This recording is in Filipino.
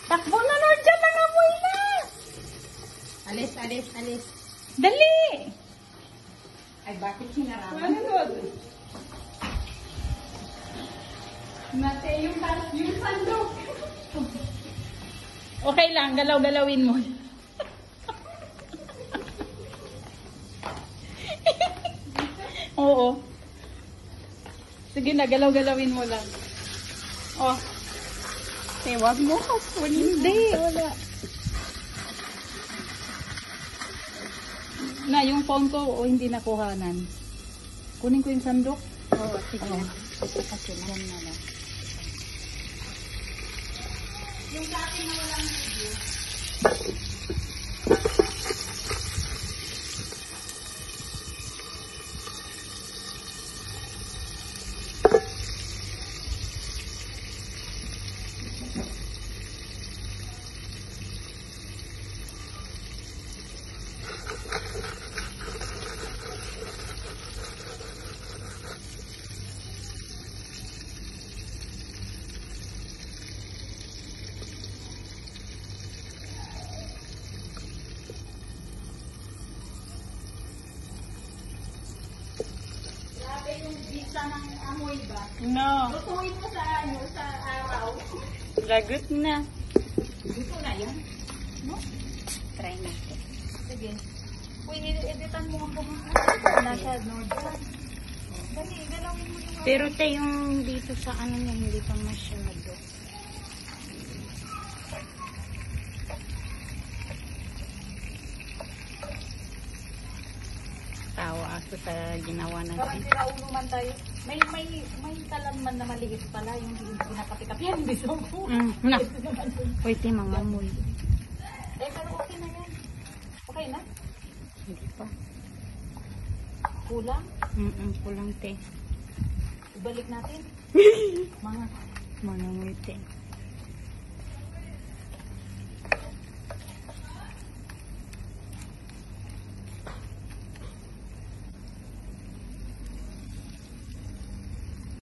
Takbo na na dyan, nangamoy na. Alis, alis, alis. Dali. Ay, bakit sinaraman? Ano doon? Nate, yung sandok. Okay lang, galaw-galawin mo. Oo. Sige na, galaw-galawin mo lang. Oh. Eh, wag mo. Hindi, wala. Na, yung phone ko, hindi nakuhanan. Kunin ko yung sandok. Oo, sige. Kasi yan na lang. Yung sa akin na walang video. Bisa ng amoy ba? No. Lutuin mo sa araw. Lagot na. Luto na yan. No? Try natin. Sige. Uy, editan mo ako mga. Nasa Nord. Dali, galawin mo yung Pero tayo yung dito sa ano niya, hindi pa masyado. Tawa ako sa ginawa parang natin. pinaulo man tayo. May talan man na maliit pala yung pinakapit-kapit. Hindi so ko. Na. Pwede mga amoy. Eh, pero okay na yan. Okay na? Hindi pa. Kulang? Kulang te. Ibalik natin. Mga Mga amoy te.